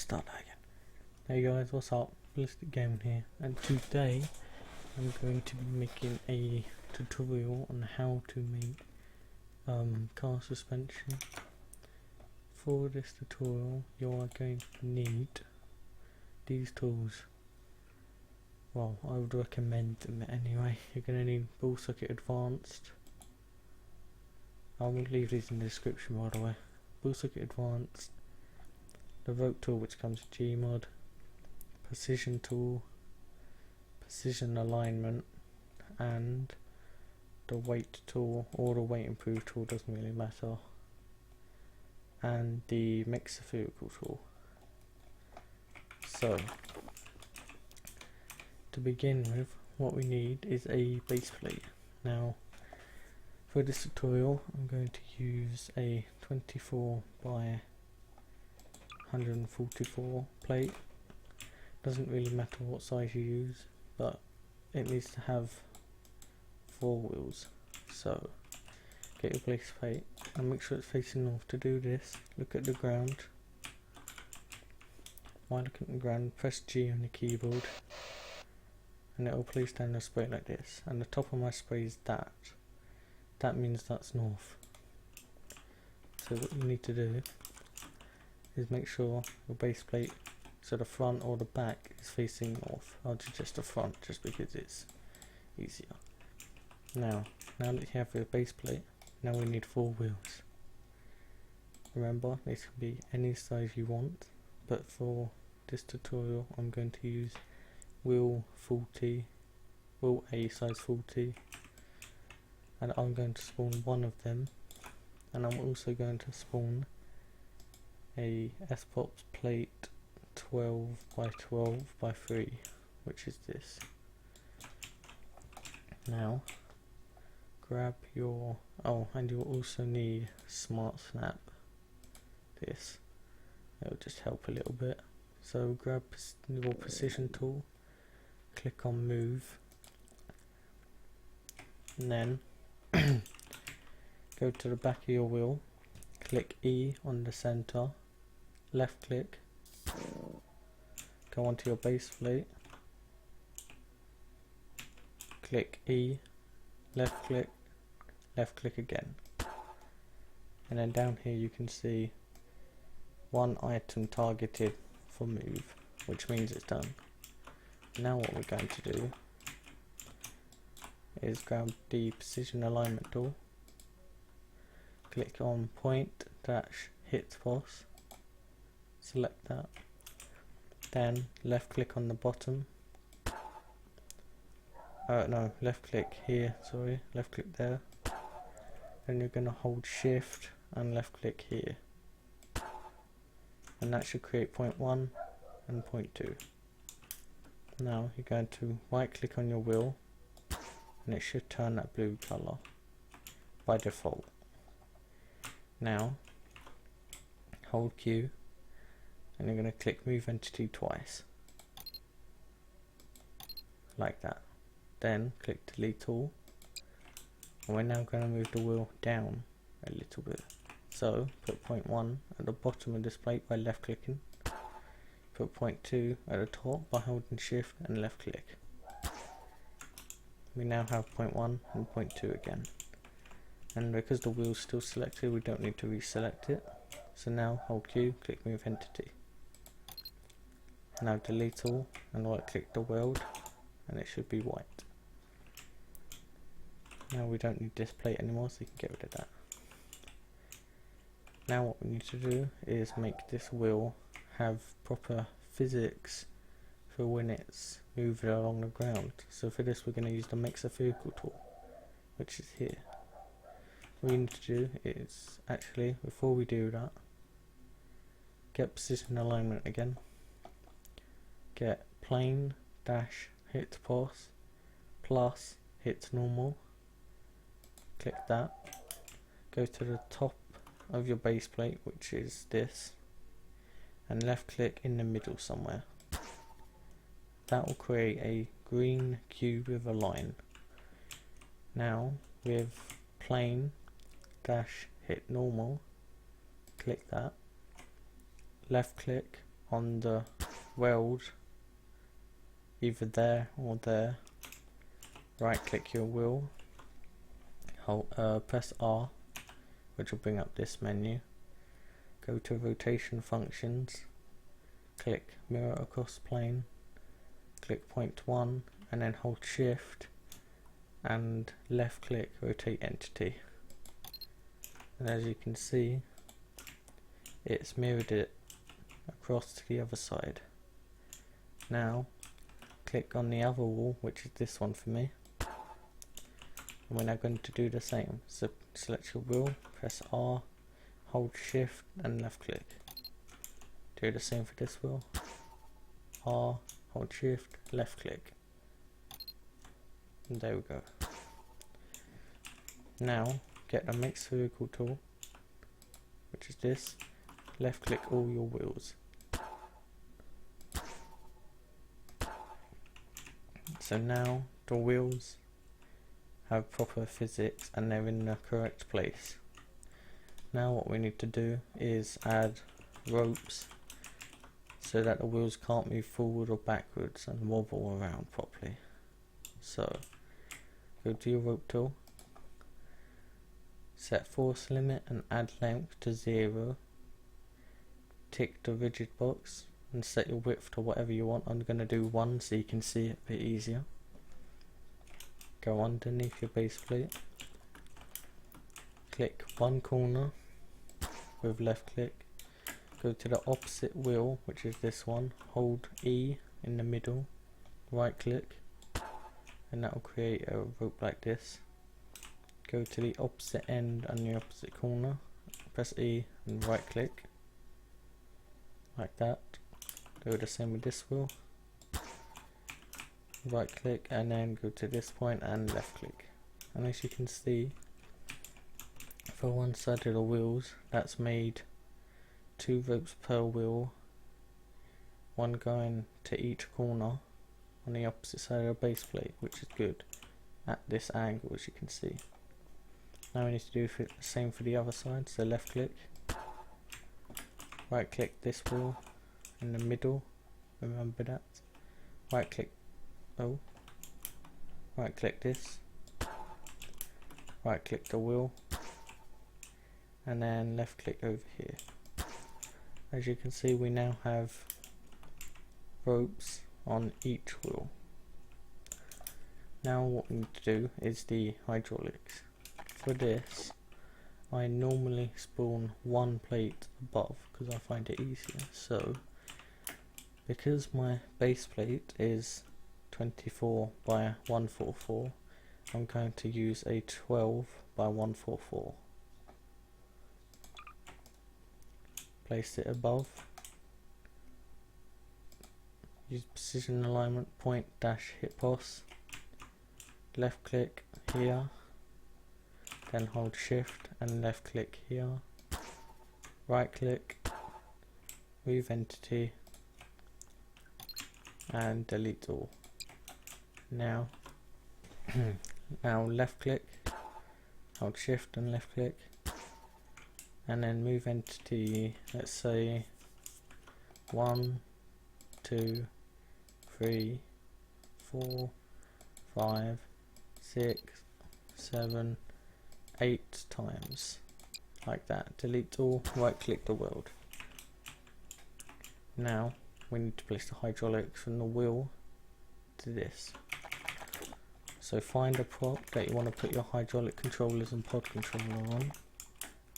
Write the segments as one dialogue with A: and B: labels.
A: Start that again. Hey guys, what's up? Ballistic Gaming here, and today I'm going to be making a tutorial on how to make car suspension. For this tutorial you are going to need these tools. Well, I would recommend them anyway. You're going to need Ballsocket Advanced. I will leave these in the description, by the way. Ballsocket Advanced, the rope tool which comes with Gmod, Percision tool, Percision Alignment, and the weight tool, or the weight improve tool, doesn't really matter, and the Spherical tool. So, to begin with, what we need is a base plate. Now, for this tutorial I'm going to use a 24 by 144 plate. Doesn't really matter what size you use, but it needs to have 4 wheels. So get your base plate and make sure it's facing north. To do this, look at the ground. While looking at the ground, press G on the keyboard and it will place down the spray like this, and the top of my spray is that. That means that's north. So what you need to do is make sure your base plate, so the front or the back, is facing north. I'll do just the front just because it's easier. Now that you have your base plate, now we need 4 wheels. Remember, this can be any size you want, but for this tutorial I'm going to use wheel A size 40, and I'm going to spawn one of them, and I'm also going to spawn a Sprops plate 12 by 12 by 3, which is this. Now grab your, and you'll also need Smartsnap. This, it'll just help a little bit. So grab your precision tool, click on move, and then go to the back of your wheel, click E on the center, left click, go onto your base plate, click E, left click again, and then down here you can see one item targeted for move, which means it's done. Now what we're going to do is grab the Precision Alignment tool, click on point dash hit pos, select that, then left click on the bottom, left click here, left click there, then you're going to hold shift and left click here, and that should create point 1 and point 2. Now you're going to right click on your wheel and it should turn that blue colour by default. Now hold Q and you're going to click move entity twice, like that. Then click delete all, and we're now going to move the wheel down a little bit. So put point 1 at the bottom of this plate by left clicking, put point 2 at the top by holding shift and left click. We now have point 1 and point 2 again, and because the wheel's still selected we don't need to reselect it. So now hold Q, click move entity. Now delete all and right click the weld and it should be white. Now we don't need this plate anymore, so you can get rid of that. Now what we need to do is make this wheel have proper physics for when it's moving along the ground. So for this we're going to use the Spherical tool, which is here. What we need to do is, actually before we do that, get Precision Alignment again, get plane dash hit pos plus hit normal, click that, go to the top of your base plate, which is this, and left click in the middle somewhere. That will create a green cube with a line. Now with plane dash hit normal, click that, left click, on the weld, either there or there, right click your wheel, press R, which will bring up this menu, go to rotation functions, click mirror across plane, click point 1 and then hold shift and left click rotate entity, and as you can see it's mirrored it across to the other side. Now click on the other wall, which is this one for me, and we're now going to do the same. So select your wheel, press R, hold shift and left click. Do the same for this wheel, R, hold shift, left click, and there we go. Now get the make spherical tool, which is this, left click all your wheels. So now the wheels have proper physics and they're in the correct place. Now what we need to do is add ropes so that the wheels can't move forward or backwards and wobble around properly. So go to your rope tool, set force limit and add length to 0, tick the rigid box and set your width to whatever you want. I'm going to do 1 so you can see it a bit easier. Go underneath your base plate, click one corner with left click, go to the opposite wheel, which is this one, hold E in the middle, right click, and that will create a rope like this. Go to the opposite end and the opposite corner, press E and right click, like that. Do the same with this wheel, right click and then go to this point and left click. And as you can see, for one side of the wheels, that's made 2 ropes per wheel, one going to each corner on the opposite side of the base plate, which is good at this angle, as you can see. Now we need to do the same for the other side, so left click, right click this wheel in the middle, remember that, right click, right click this, right click the wheel, and then left click over here. As you can see, we now have ropes on each wheel. Now what we need to do is the hydraulics. For this, I normally spawn one plate above because I find it easier. So because my base plate is 24 by 144, I'm going to use a 12 by 144. Place it above, use Percision Alignment point dash hit pos, left click here, then hold shift and left click here, right click, move entity and delete all. Now left click, hold shift and left click, and then move entity, let's say 1, 2, 3, 4, 5, 6, 7, 8 times, like that. Delete all, right click the weld. Now we need to place the hydraulics from the wheel to this. So find a prop that you want to put your hydraulic controllers and pod controller on.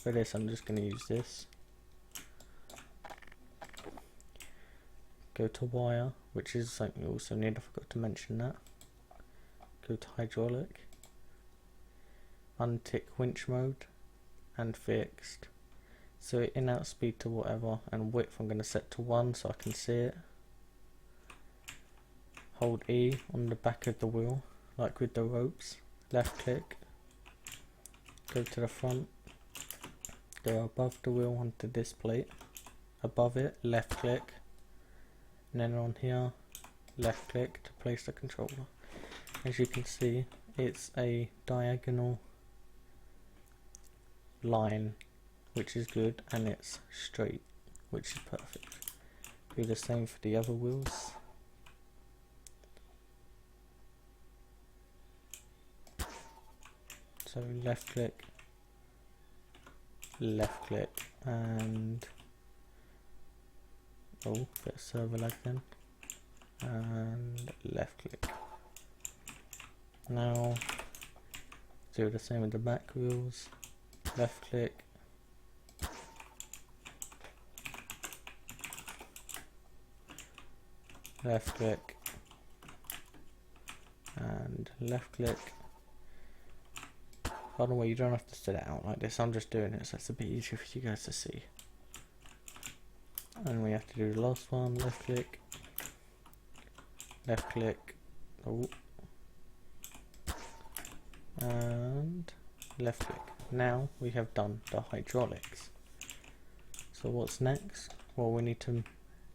A: For this I'm just going to use this. Go to wire, which is something you also need, I forgot to mention that. Go to hydraulic, untick winch mode and fixed. So in out speed to whatever, and width I'm going to set to 1 so I can see it. Hold E on the back of the wheel like with the ropes, left click, go to the front, go above the wheel onto this plate, above it left click, and then on here left click to place the controller. As you can see, it's a diagonal line, which is good, and it's straight, which is perfect. Do the same for the other wheels. So left click, and oh, bit of server lag then, and left click. Now do the same with the back wheels. Left click, left click, and left click. By the way, you don't have to set it out like this, I'm just doing it so it's a bit easier for you guys to see. And we have to do the last one. Left click, oh, and left click. Now we have done the hydraulics. So what's next? Well, we need to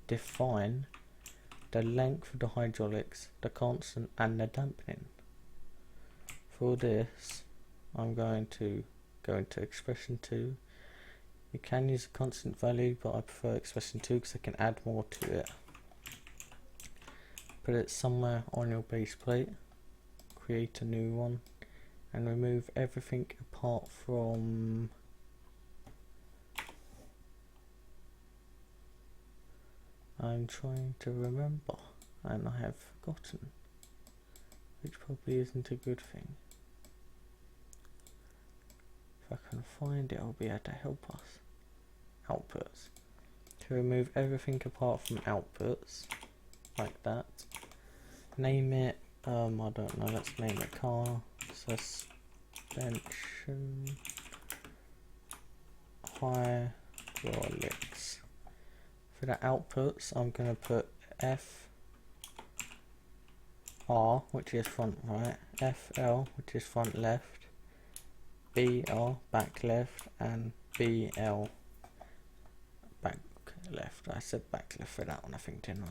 A: define the length of the hydraulics, the constant, and the dampening. For this, I'm going to go into expression 2. You can use a constant value, but I prefer expression 2 because I can add more to it. Put it somewhere on your base plate, create a new one, and remove everything apart from I'm trying to remember and I have forgotten, which probably isn't a good thing. If I can find it, I'll be able to help us. Outputs. To remove everything apart from outputs, like that. Name it, I don't know, let's name it car suspension hydraulics. For the outputs, I'm going to put FR, which is front right, FL, which is front left, BR, back left, and BL, back left. I said back left for that one, I think, didn't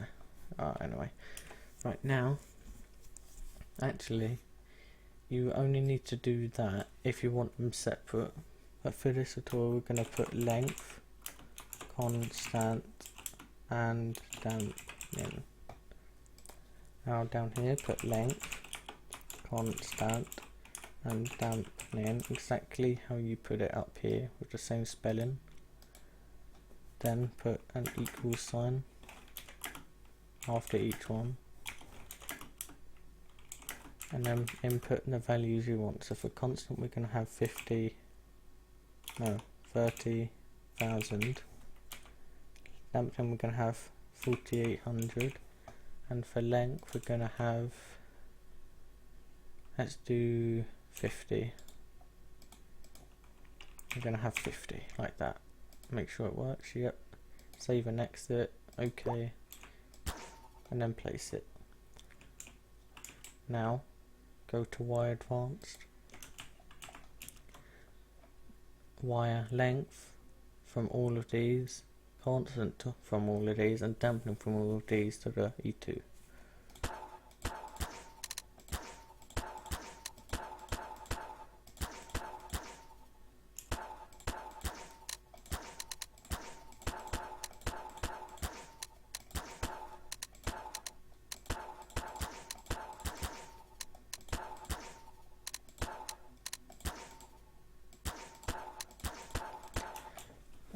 A: I? Anyway, right now, actually, you only need to do that if you want them separate. But for this tutorial, we're going to put length, constant, and dampening. Now down here, put length, constant, and dampening, exactly how you put it up here with the same spelling. Then put an equal sign after each one, and then input the values you want. So for constant, we're going to have 30,000. Dampening, we're going to have 4,800, and for length, we're going to have, let's do 50. We're going to have 50, like that. Make sure it works, yep. Save and exit, okay. And then place it. Now, go to wire advanced. Wire length from all of these, constant from all of these, and dampening from all of these to the E2.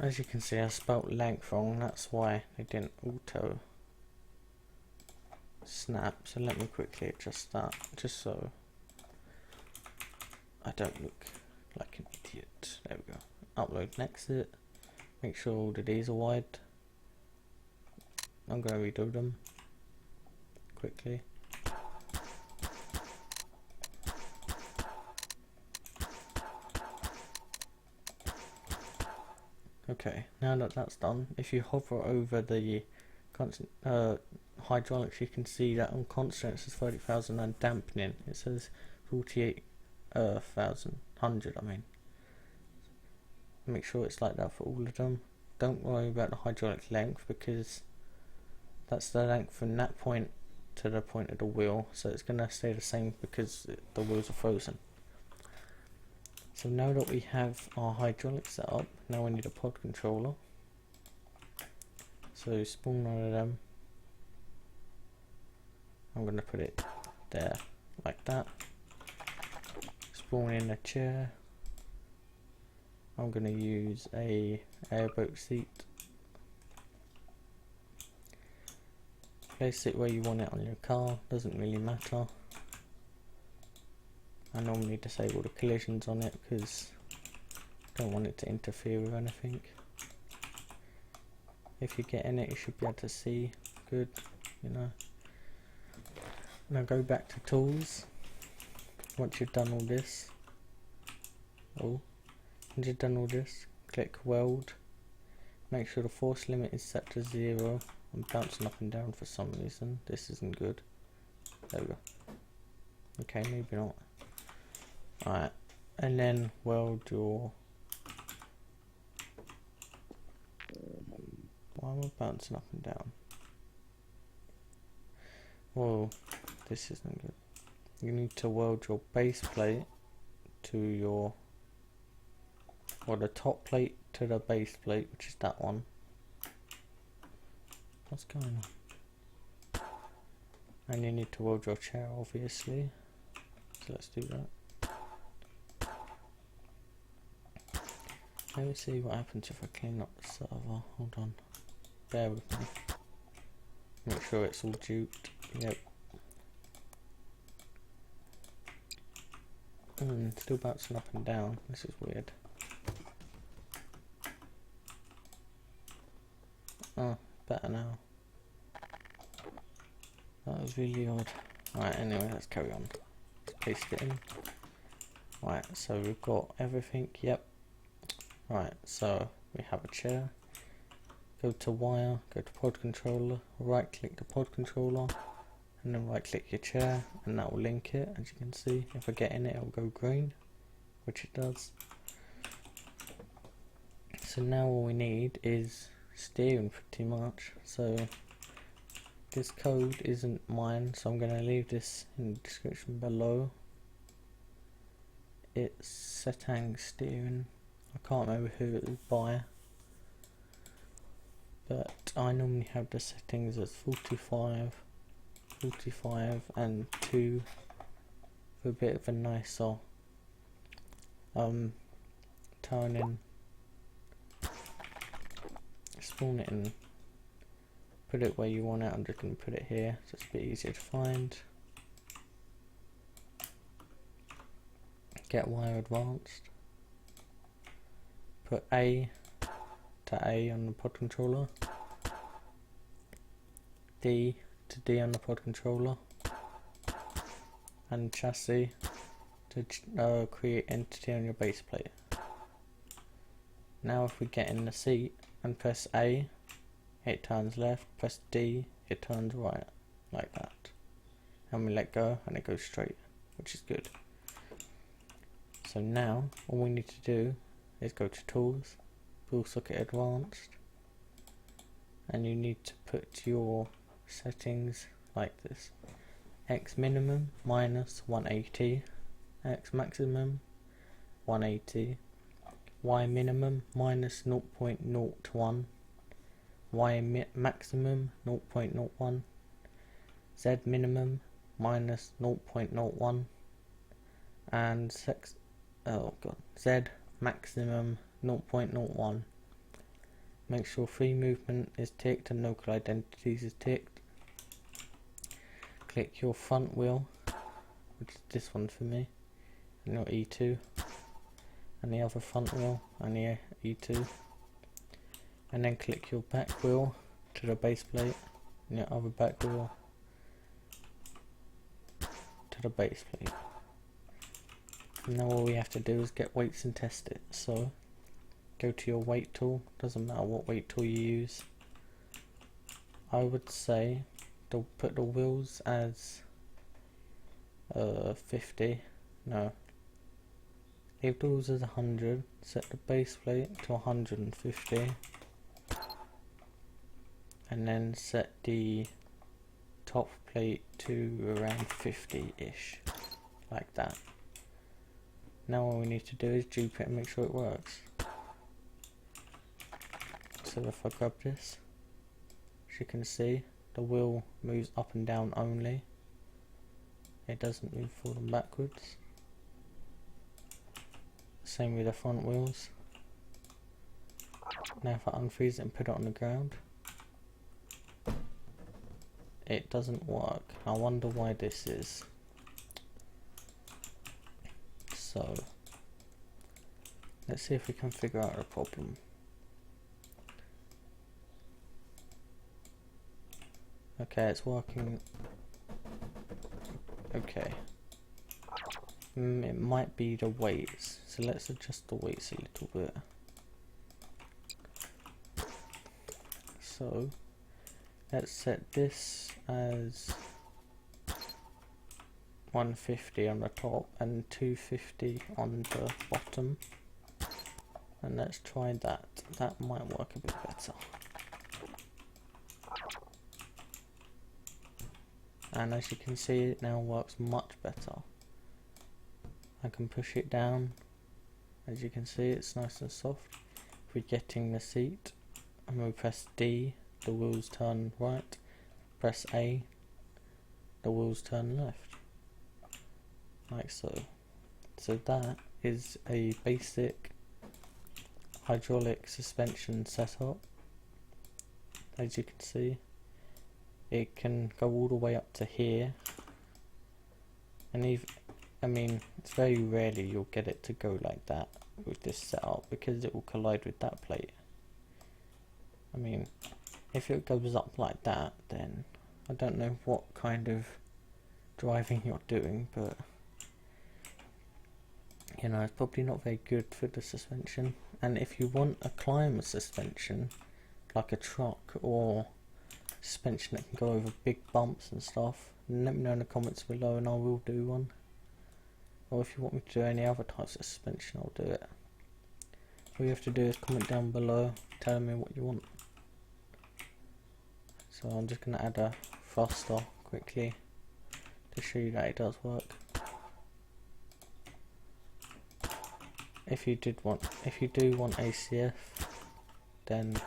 A: As you can see, I spelt length wrong, that's why they didn't auto snap. So let me quickly adjust that, just so I don't look like an idiot. There we go. Upload and exit. Make sure all of these are wide. I'm going to redo them quickly. Okay, now that that's done, if you hover over the constant hydraulics, you can see that on constant it says 30,000, and dampening it says 48,100. I mean, make sure it's like that for all of them. Don't worry about the hydraulic length, because that's the length from that point to the point of the wheel, so it's going to stay the same because the wheels are frozen. So now that we have our hydraulics set up, now we need a pod controller. So spawn one of them. I'm going to put it there like that. Spawn in a chair. I'm going to use a airboat seat. Place it where you want it on your car, doesn't really matter. I normally disable the collisions on it because I don't want it to interfere with anything. If you get in it, you should be able to see good, you know. Now go back to tools. Once you've done all this, click weld. Make sure the force limit is set to 0. I'm bouncing up and down for some reason. This isn't good. There we go. Okay, maybe not. Alright, and then weld your... Why am I bouncing up and down? Whoa, this isn't good. You need to weld your base plate to your... or the top plate to the base plate, which is that one. What's going on? And you need to weld your chair, obviously. So let's do that. Let me see what happens if I clean up the server. Hold on. Bear with me. Make sure it's all duped. Yep. Still bouncing up and down. This is weird. Oh, better now. That was really odd. Right, anyway, let's carry on. Let's paste it in. Right, so we've got everything. Yep. Right, so we have a chair. Go to wire, go to pod controller, right click the pod controller, and then right click your chair, and that will link it. As you can see, if I get in it, it will go green, which it does. So now all we need is steering pretty much. So this code isn't mine, so I'm going to leave this in the description below. It's Setang steering. I can't remember who it was by, but I normally have the settings as 45, 45 and 2 for a bit of a nicer turning. Spawn it and put it where you want it. I'm just going to put it here so it's a bit easier to find. Get wire advanced. Put A to A on the pod controller. D to D on the pod controller. And chassis to create entity on your base plate. Now if we get in the seat and press A, it turns left, press D, it turns right, like that. And we let go and it goes straight, which is good. So now all we need to do is go to tools, Ballsocket advanced, and you need to put your settings like this. X minimum minus 180, X maximum 180, Y minimum minus 0.01, Y maximum 0.01, Z minimum minus 0.01, and Z maximum 0.01. Make sure free movement is ticked and local identities is ticked. Click your front wheel, which is this one for me, and your E2, and the other front wheel and the E2, and then click your back wheel to the base plate and your other back wheel to the base plate. Now all we have to do is get weights and test it. So go to your weight tool, doesn't matter what weight tool you use. I would say to put the wheels as 50, no, leave the wheels as 100, set the base plate to 150, and then set the top plate to around 50-ish, like that. Now all we need to do is dupe it and make sure it works. So if I grab this, As you can see, the wheel moves up and down only. It doesn't move forward and backwards. Same with the front wheels. Now if I unfreeze it and put it on the ground, it doesn't work. I wonder why this is. So let's see if we can figure out a problem. Okay, it's working. Okay. It might be the weights, so let's adjust the weights a little bit. So let's set this as 150 on the top and 250 on the bottom, and let's try that. That might work a bit better. And as you can see, it now works much better. I can push it down. As you can see, it's nice and soft. If we're getting the seat and we press D, the wheels turn right. Press A, the wheels turn left. Like so. So that is a basic hydraulic suspension setup. As you can see, it can go all the way up to here, and even, I mean, it's very rarely you'll get it to go like that with this setup because it will collide with that plate. I mean, if it goes up like that, then I don't know what kind of driving you're doing, but you know, it's probably not very good for the suspension. And if you want a climber suspension, like a truck or suspension that can go over big bumps and stuff, let me know in the comments below and I will do one. Or if you want me to do any other types of suspension, I'll do it. All you have to do is comment down below telling me what you want. So I'm just going to add a thruster quickly to show you that it does work. If you do want ACF, then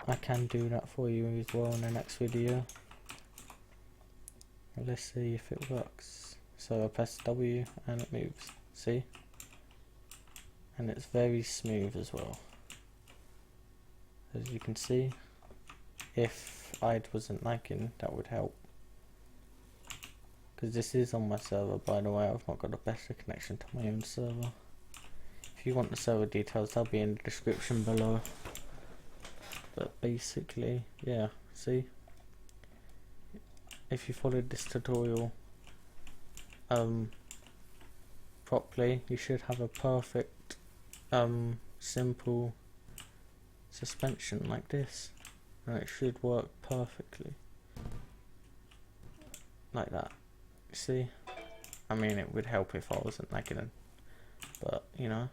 A: I can do that for you as well in the next video. Let's see if it works. So I press W and it moves, see? And it's very smooth as well. As you can see, if I wasn't lagging, that would help. Because this is on my server, by the way. I've not got a better connection to my own server. If you want the server details, they'll be in the description below. But basically, yeah, see? If you followed this tutorial properly, you should have a perfect simple suspension like this, and it should work perfectly like that. See, I mean, it would help if I wasn't lagging, but you know,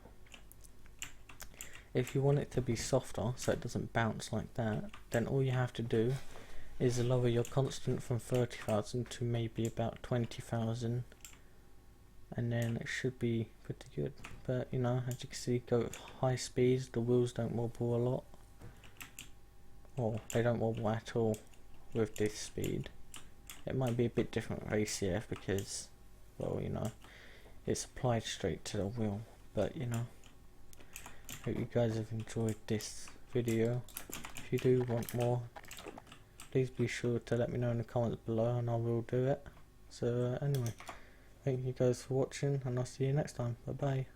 A: if you want it to be softer so it doesn't bounce like that, then all you have to do is lower your constant from 30,000 to maybe about 20,000, and then it should be pretty good. But you know, as you can see, go at high speeds, the wheels don't wobble a lot, or they don't wobble at all with this speed. It might be a bit different with ACF because, well, you know, it's applied straight to the wheel. But you know, hope you guys have enjoyed this video. If you do want more, please be sure to let me know in the comments below and I will do it. So anyway, thank you guys for watching and I'll see you next time. Bye bye.